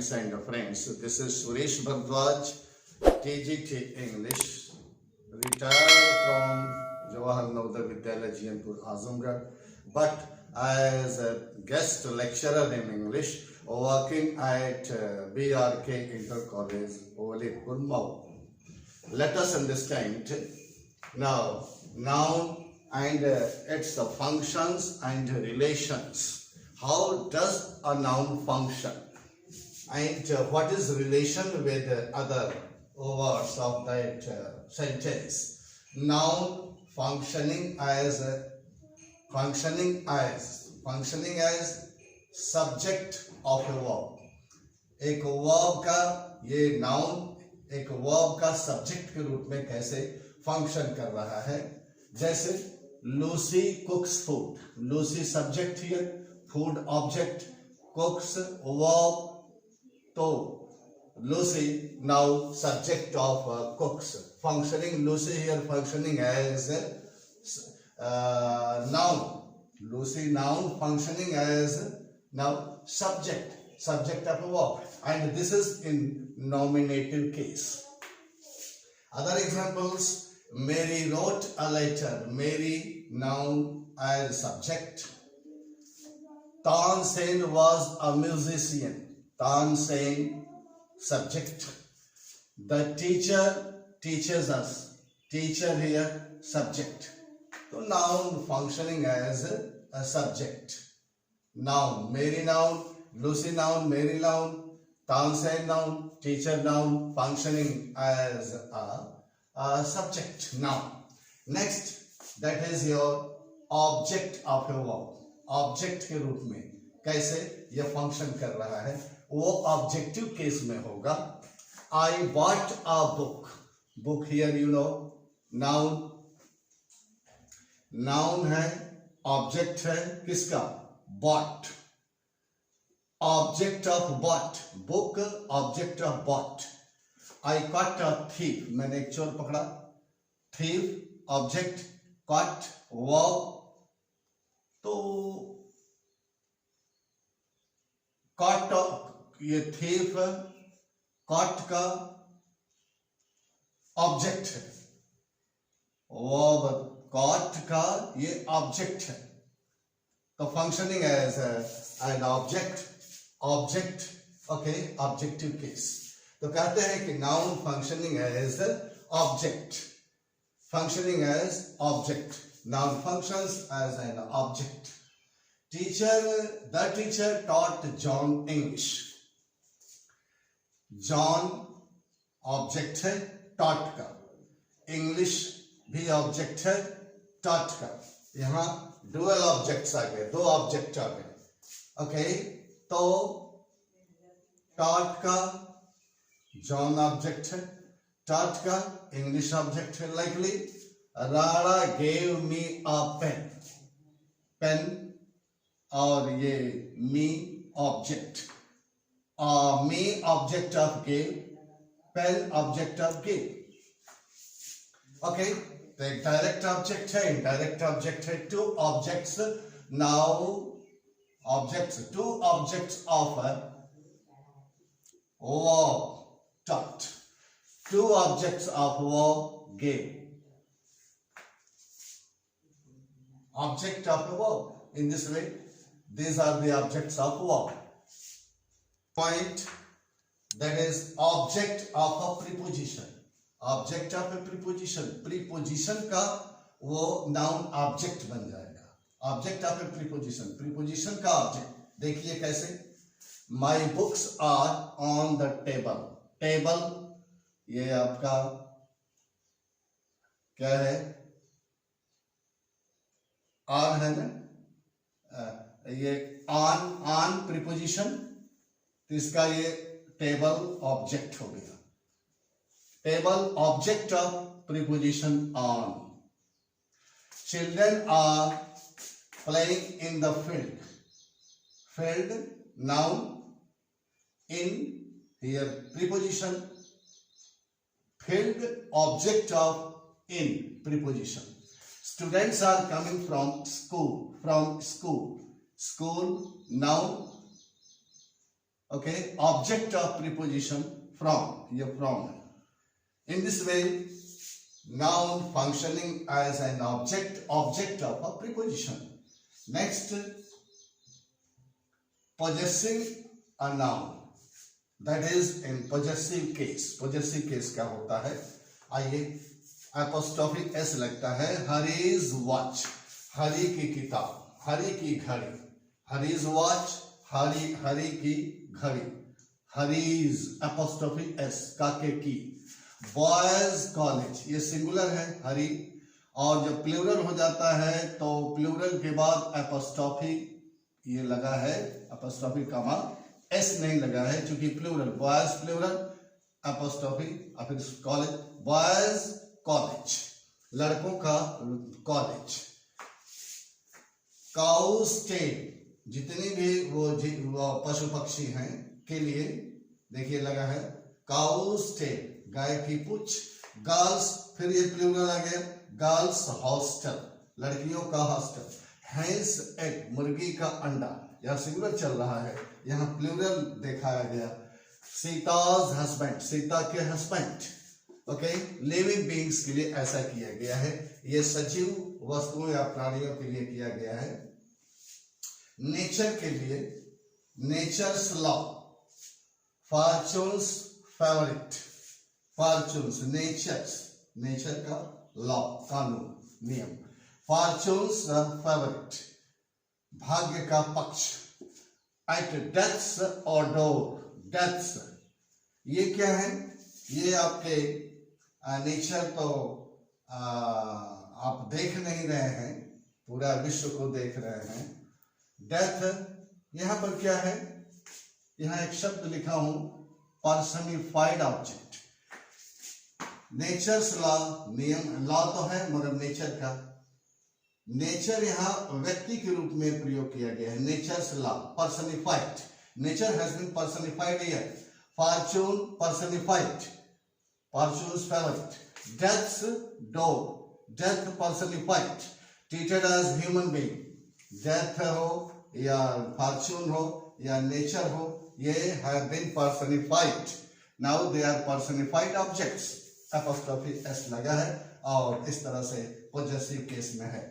parents and friends. This is Suresh Bhardwaj, TGT English, retired from Jawahar Navodaya Vidyalaya, Jianpur, Azamgarh, but as a guest lecturer in English, working at BRK Inter College, Olipur, Mau. Let us understand now noun and its functions and relations. How does a noun function? And what is relation with other words of that sentence? Noun functioning as subject of a verb. एक verb का ये noun एक verb का subject के रूप में कैसे function कर रहा है, जैसे Lucy cooks food, Lucy subject here, food object, cooks verb, तो Lucy noun subject of cooks, functioning Lucy here functioning as noun, Lucy noun functioning as now subject of a verb, and this is in nominative case. Other examples, Mary wrote a letter, Mary noun as subject. Tansen was a musician, Tansen subject. The teacher teaches us, teacher here subject. So noun functioning as a subject. Noun, Mary noun, Lucy noun, Mary noun, Tansen noun, teacher noun, functioning as a subject noun. Next, that is your object of a verb. Object के रूप में कैसे यह function कर रहा है, वो objective case में होगा. I bought a book. Book here you know, noun. Noun है, ऑब्जेक्ट है किसका, bought, object of bought, book object of bought. I caught a thief, मैंने एक चोर पकड़ा, थीफ ऑब्जेक्ट, कॉट वर्ब, तो कॉट ये थीफ कॉट का ऑब्जेक्ट है, वर्ब कॉट का ये ऑब्जेक्ट है, तो functioning as an object okay, objective case. तो कहते हैं कि noun functioning as object, functioning as object, noun functions as an object. The teacher taught John English. John object है टॉट का, इंग्लिश भी ऑब्जेक्ट है टॉट का. यहां डुअल ऑब्जेक्ट्स आ गए, दो ऑब्जेक्ट आ गए. ओके, तो टॉट का जॉन ऑब्जेक्ट है, टॉट का इंग्लिश ऑब्जेक्ट है. Likely Rana gave me a pen, pen और ये me object, me object of gave, pen object of gave. Okay, तो एक डायरेक्ट ऑब्जेक्ट है, इनडायरेक्ट ऑब्जेक्ट है, two objects. Now objects, two objects of verb taught, two objects of verb gave, object of a verb. In this way, these are the objects of verb. Point, that is object of a preposition. Object of a preposition, preposition का वो noun object बन जाएगा. Object of a preposition, preposition का object. देखिए कैसे, my books are on the table. Table ये आपका क्या है, ऑन है ना, ये ऑन प्रीपोजिशन, तो इसका ये टेबल ऑब्जेक्ट हो गया. Table object of preposition on. Children are playing in the field. Field noun, in here preposition, field object of in preposition. Students are coming from school, school noun, Okay, object of preposition from, ये from है. In this way, noun functioning as an object of a preposition. Next, possessing a noun, that is in possessive case. Possessive case क्या होता है? आइए, apostrophe s लगता है. Hurries watch, हरी की किताब, हरी की घड़ी. हरीज वॉच, हरी की घड़ी. हरीज apostrophe s, काके की. बॉयज कॉलेज, ये सिंगुलर है हरी, और जब प्लूरल हो जाता है तो प्लूरल के बाद apostrophe ये लगा है, apostrophe कमा एस नहीं लगा है, क्योंकि प्लूरल. बॉयज प्लूरल, apostrophe और फिर कॉलेज. बॉयज कॉलेज, लड़कों का कॉलेज. काउस टेल, जितनी भी वो पशु पक्षी हैं के लिए देखिए लगा है काउस टेल, गाय की पूंछ. गर्ल्स, फिर ये प्लूरल आ गया, गर्ल्स हॉस्टल, लड़कियों का हॉस्टल. हैंस एग, मुर्गी का अंडा, यह सिंगुलर चल रहा है, यहाँ प्लूरल दिखाया गया. सीताज हस्बैंड, सीता के हस्बैंड. ओके, लिविंग बीइंग्स के लिए ऐसा किया गया है. ये सजीव वस्तुओं या प्राणियों के लिए किया गया है. नेचर के लिए nature's law, fortune's favourite. Fortune's, nature का लॉ, कानून, नियम. फॉर्चून्स फेवरेट, भाग्य का पक्ष. एट डेथ्स ऑडोर, डेथ्स ये क्या है? ये आपके नेचर तो आप देख नहीं रहे हैं, पूरा विश्व को देख रहे हैं. डेथ यहां पर क्या है? यहां एक शब्द लिखा हूं, पर्सनिफाइड ऑब्जेक्ट. नेचर्स लॉ, नियम, लॉ तो है मगर नेचर का. नेचर यहाँ व्यक्ति के रूप में प्रयोग किया गया है. Nature's law, personified. Nature has been personified here. Fortune personified, fortune's favourite. Death's dog, death personified, treated as human being. Death हो या फॉर्चून हो या नेचर हो, ये have been personified. Now they are personified objects. Apostrophe S लगा है और इस तरह से पॉजेसिव केस में है.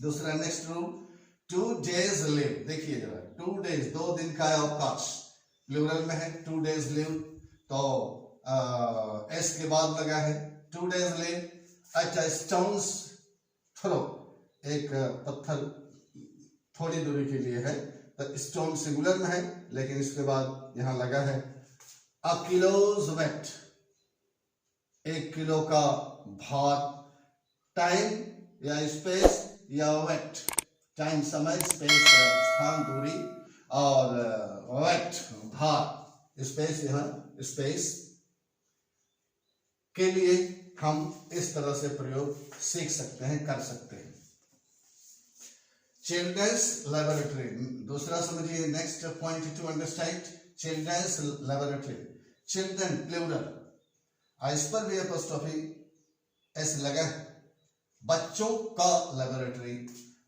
दूसरा नेक्स्ट रूल, 2 days live. देखिए जरा, 2 days, 2 दिन का अवकाश, प्लूरल में है. 2 days live, तो एस के बाद लगा है. 2 days live at a stone's throw, एक पत्थर थोड़ी दूरी के लिए है, तो स्टोन सिंगुलर में है, लेकिन इसके बाद यहां लगा है. a kilo's weight, 1 किलो का भार. टाइम या स्पेस या वेट, टाइम समय, स्पेस स्थान दूरी, और वेट भार, स्पेस यहाँ स्पेस के लिए हम इस तरह से प्रयोग सीख सकते हैं, कर सकते हैं. चिल्ड्रंस लेबोरेटरी, दूसरा समझिए. Next point to understand, children's laboratory. Children plural, इस पर भी एपोस्ट्रोफी एस लगा है. बच्चों का laboratory.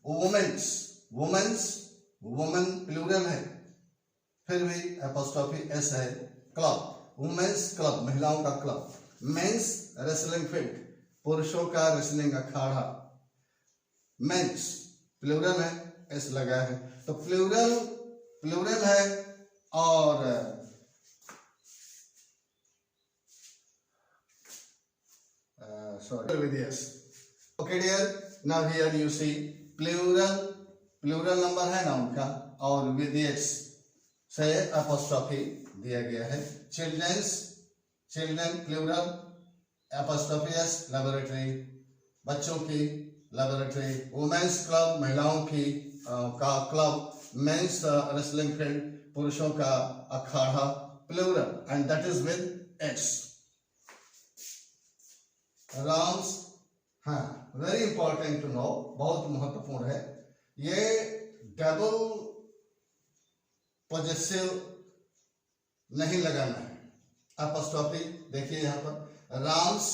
Women's, women's, women plural है, फिर भी एपोस्ट्रोफी एस है. क्लब, वुमेन्स क्लब, महिलाओं का क्लब. मेंस रेसलिंग फील्ड, पुरुषों का रेसलिंग अखाड़ा. मेंस प्लूरल है, एस लगा है. तो प्लूरल है और sorry with yes. Okay dear, now here you see plural number है नाउन का, और with yes से apostrophe दिया गया है. children plural, apostrophe s, laboratory बच्चों की laboratory. women's club, महिलाओं की का क्लब. men's wrestling field, पुरुषों का अखाड़ा. plural and that is with s. Ram's, हाँ, वेरी इंपॉर्टेंट टू नो, बहुत महत्वपूर्ण है. ये डबल पॉजेसिव नहीं लगाना है. एपोस्ट्रोफी देखिए यहाँ पर, राम्स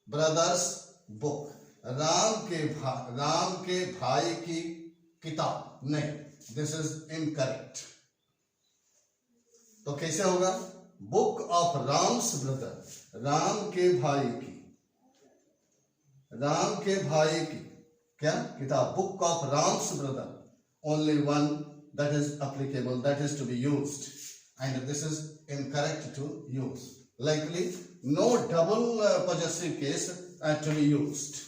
ब्रदर्स बुक, राम के भाई की किताब. नहीं, दिस इज इनकरेक्ट. तो कैसे होगा? Book of Ram's brother, Ram के भाई की, राम के भाई की क्या किताब, book of Ram's brother, only one that is applicable, that is to be used, and this is incorrect to use. Likely no double possessive case to be used.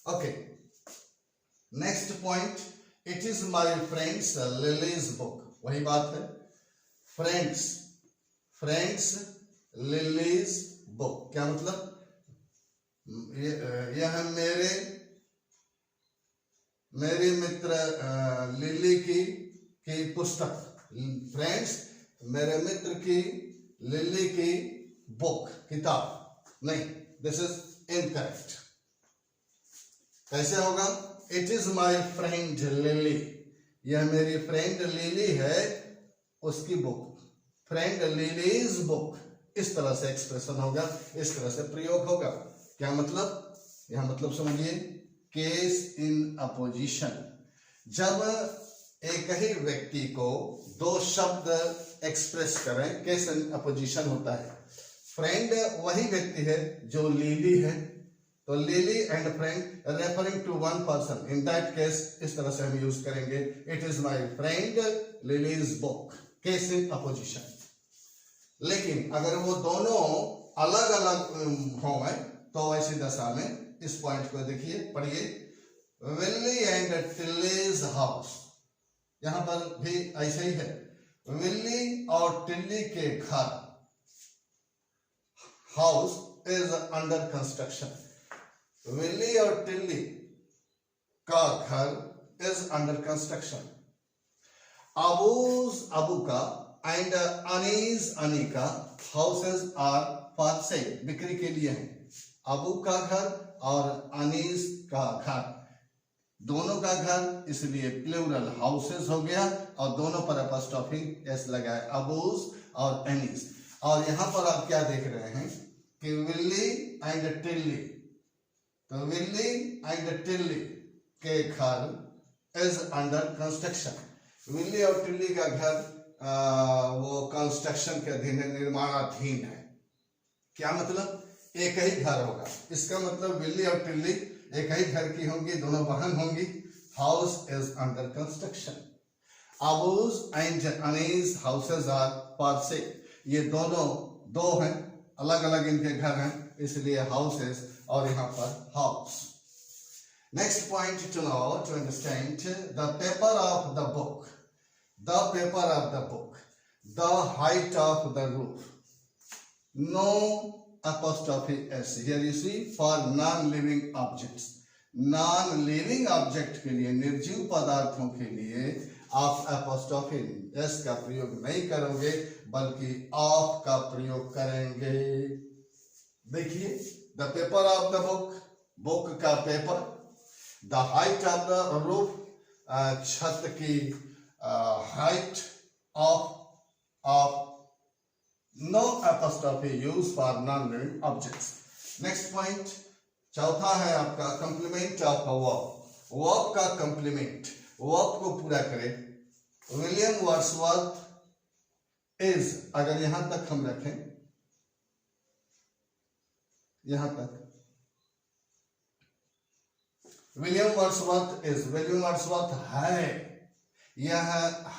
Okay, next point, it is my friend's Lily's book. वही बात है, friends Lily's book, क्या मतलब? यह मेरे मित्र lily की पुस्तक, friends मेरे मित्र की लिली की बुक, किताब नहीं, दिस इज इनकरेक्ट। कैसे होगा? It is my friend lily, यह मेरी फ्रेंड लिली है, उसकी बुक, फ्रेंड लिलीज बुक, इस तरह से एक्सप्रेशन होगा, इस तरह से प्रयोग होगा। क्या मतलब? यह मतलब समझिए, केस इन अपोजिशन, जब एक ही व्यक्ति को दो शब्द एक्सप्रेस करें, केस इन अपोजिशन होता है। फ्रेंड वही व्यक्ति है जो लिली है, तो Lily and friend referring to one person, in that case इस तरह से हम यूज करेंगे, it is my friend Lily's book, case in apposition. लेकिन अगर वो दोनों अलग अलग हो गए तो ऐसी दशा में इस पॉइंट को देखिए, पढ़िए, विल्ली एंड टिल्लीज हाउस, यहां पर भी ऐसे ही है, विल्ली और टिल्ली के घर, house is under construction, Willey और टिल्ली का घर इज अंडर कंस्ट्रक्शन, अबूज अबू का एंड अनीज अनी का हाउसेज आर फॉर सेल, बिक्री के लिए हैं। अबू का घर और अनीस का घर, दोनों का घर, इसलिए प्लूरल हाउसेस हो गया, और दोनों पर अपॉस्ट्रोफी एस लगा है, अबूज और एनीस। और यहां पर आप क्या देख रहे हैं कि विल्ली एंड टिल्ली, तो विल्ली एंड टिल्ली के घर इज अंडर कंस्ट्रक्शन, विल्ली और टिल्ली का घर वो कंस्ट्रक्शन के अधीन है, निर्माणाधीन है। क्या मतलब? एक ही घर होगा, इसका मतलब विल्ली और टिल्ली एक ही घर की होंगी, दोनों बहन होंगी। House is under construction, Abu's and Anees houses are for sale, ये दोनों दो हैं, अलग अलग इनके घर हैं, इसलिए हाउसेज और यहाँ पर house. Next point to know, to understand, the paper of the book, the paper of the book, the height of the roof, no apostrophe s, here you see, for non-living objects, non-living object के लिए, निर्जीव पदार्थों के लिए आप apostrophe s का प्रयोग नहीं करोगे, बल्कि ऑफ का प्रयोग करेंगे। देखिए, the paper of the book, book का paper, the height of the roof, छत की height of no apostrophe used for non-living objects. Next point, चौथा है आपका complement of a verb, verb का complement, verb को पूरा करे। विलियम वर्ड्सवर्थ is, अगर यहां तक हम रखें, यहां तक William Wordsworth is, William Wordsworth है, यह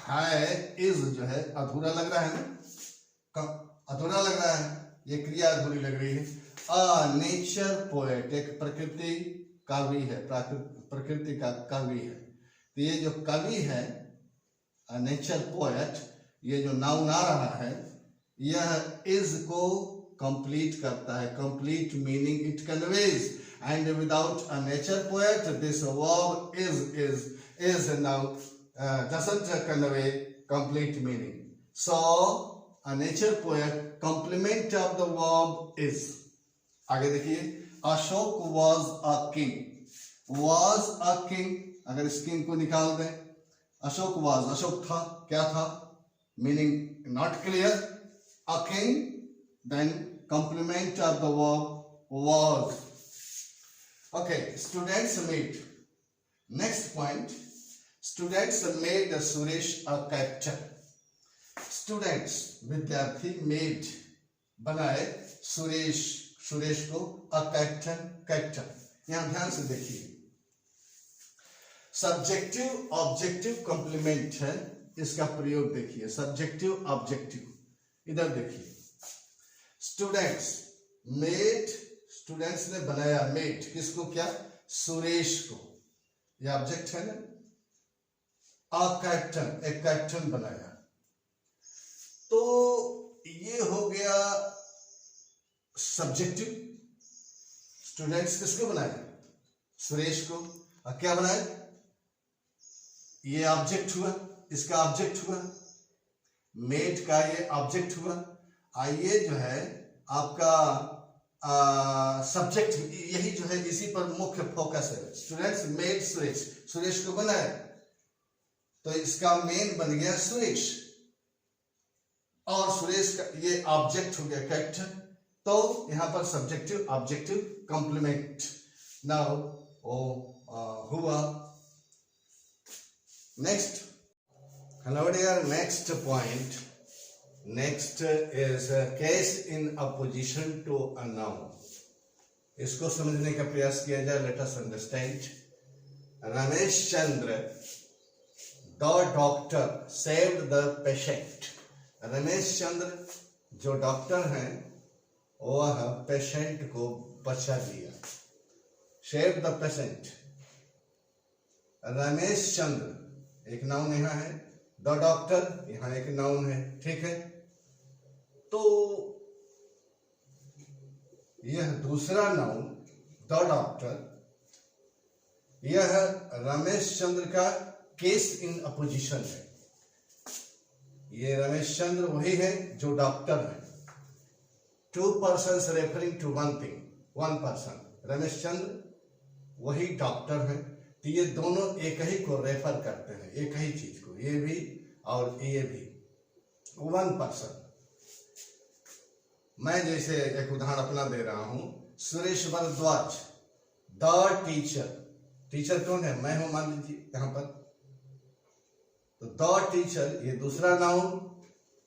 है is जो है अधूरा लग रहा है ना, अधूरा लग रहा है, ये क्रिया अधूरी लग रही है। अ नेचर पोएट, एक प्रकृति कवि है, प्रकृति का कवि है, तो ये जो कवि है, अ नेचर पोएट, ये जो नाउन आ रहा है, यह इज को कंप्लीट करता है, complete meaning it conveys, and without a nature poet this verb is now doesn't convey complete meaning. So a nature poet, complement of the verb is, आगे देखिए, Ashok was a king, was a king, अगर इस king को निकाल दें, Ashok was, Ashok था, क्या था, meaning not clear, a king, then complement of the verb was. Okay, students meet. Next point, students made Suresh a captain. Students विद्यार्थी मेड बनाए सुरेश को अ कैप्टन। यहां ध्यान से देखिए, सब्जेक्टिव ऑब्जेक्टिव कॉम्प्लीमेंट है, इसका प्रयोग देखिए। सब्जेक्टिव ऑब्जेक्टिव, इधर देखिए, स्टूडेंट्स ने बनाया, मेड किसको, क्या, सुरेश को, यह ऑब्जेक्ट है ना। अ कैप्टन, एक कैप्टन बनाया, तो ये हो गया सब्जेक्टिव। स्टूडेंट्स किसको बनाए, सुरेश को। और क्या बनाए, ये ऑब्जेक्ट हुआ, इसका ऑब्जेक्ट हुआ, मेड का ये ऑब्जेक्ट हुआ। आइए जो है आपका सब्जेक्ट, यही जो है इसी पर मुख्य फोकस है। स्टूडेंट्स मेड सुरेश को बनाए, तो इसका मेन बन गया सुरेश, और सुरेश का ये ऑब्जेक्ट हो गया कैप्टन। तो यहां पर सब्जेक्टिव ऑब्जेक्टिव कॉम्प्लीमेंट नाउ हुआ। Next, hello dear, next point, next is case in apposition to a noun. इसको समझने का प्रयास किया जाए। Let us understand. Ramesh Chandra the doctor saved the patient. Ramesh Chandra जो डॉक्टर हैं वह पेशेंट को बचा लिया। Save the patient. Ramesh Chandra एक नाउन यहाँ है, द डॉक्टर यहाँ एक नाउन है, ठीक है। तो यह दूसरा नाउन द डॉक्टर, यह रमेश चंद्र का केस इन अपोजिशन है। ये रमेश चंद्र वही है जो डॉक्टर है। Two persons referring to one thing, one person. Ramesh Chandra वही डॉक्टर है, तो ये दोनों एक ही को रेफर करते हैं, एक ही चीज को, ये भी और ये भी, वन पर्सन। मैं जैसे एक उदाहरण अपना दे रहा हूं, Suresh Bhardwaj the teacher. Teacher कौन है, मैं हूं मान लीजिए यहां पर। तो द टीचर ये दूसरा नाउन,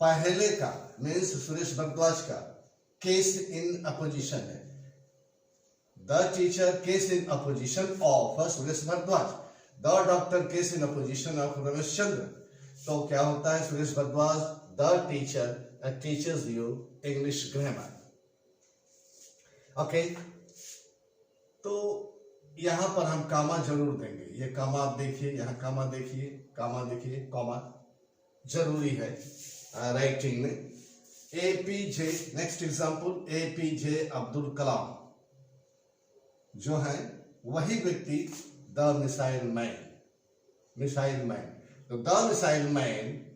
पहले का मीन्स सुरेश भारद्वाज का केस इन अपोजिशन है। The teacher case in apposition of Suresh Bhardwaj, the doctor case in apposition of Ramesh Chandra. तो क्या होता है, Suresh Bhardwaj the teacher teachers you English grammar. Okay, तो यहां पर हम कामा जरूर देंगे। ये कामा आप देखिए, यहां कामा देखिए, कामा देखिए, कॉमा जरूरी है राइटिंग में। APJ, next example, APJ Abdul Kalam जो है वही व्यक्ति the missile man. Missile man, तो the missile man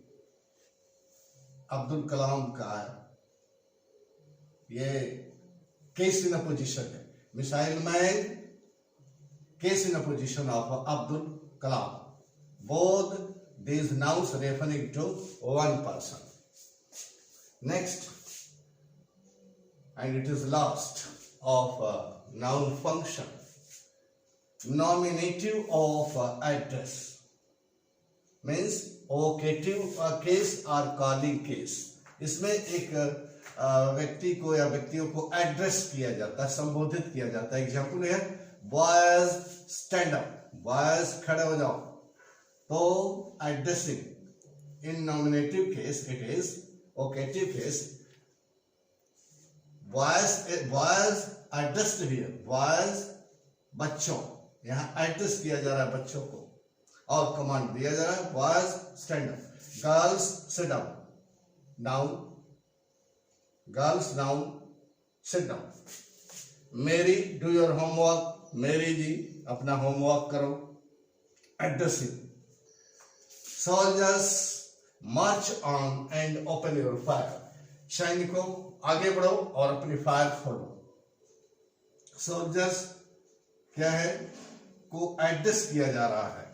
Abdul Kalam का ये केस इन अपोजिशन है। Missile man case in apposition of Abdul Kalam, both these nouns referring to one person. Next, and it is last of noun function, nominative of address means vocative case or calling case। इसमें एक व्यक्ति को या व्यक्तियों को address किया जाता है, संबोधित किया जाता है। एग्जाम्पल है बॉयज स्टैंड अप, बॉयज खड़े हो जाओ। तो addressing in nominative case it is vocative case, boys addressed here, boys बच्चों, यहाँ एड्रेस किया जा रहा है बच्चों को, और कमांड दिया जा रहा है boys stand up, girls sit down. Noun, girls noun, sit down. मेरी डू योर होमवर्क, मेरी जी अपना होमवर्क करो, addressing. Soldiers march on and open your fire, सैनिकों आगे बढ़ो और अपनी फायर खोलो। सोल्जर्स क्या है, को एड्रेस किया जा रहा है।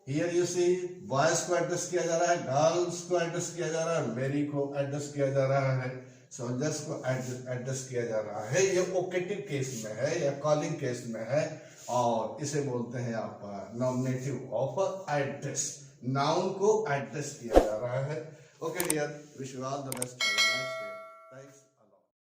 हियर यू सी बॉयज को एड्रेस किया जा रहा है, गर्ल्स को एड्रेस किया जा रहा है, मेरी को एड्रेस किया जा रहा है, सोल्जर्स को एड्रेस किया जा रहा है। ये वोकेटिव केस में है या कॉलिंग केस में है, और इसे बोलते हैं आप नॉमिनेटिव ऑफ एड्रेस। नाउन को एड्रेस किया जा रहा है. Okay dear, wish you all the best. Have a nice day. Thanks.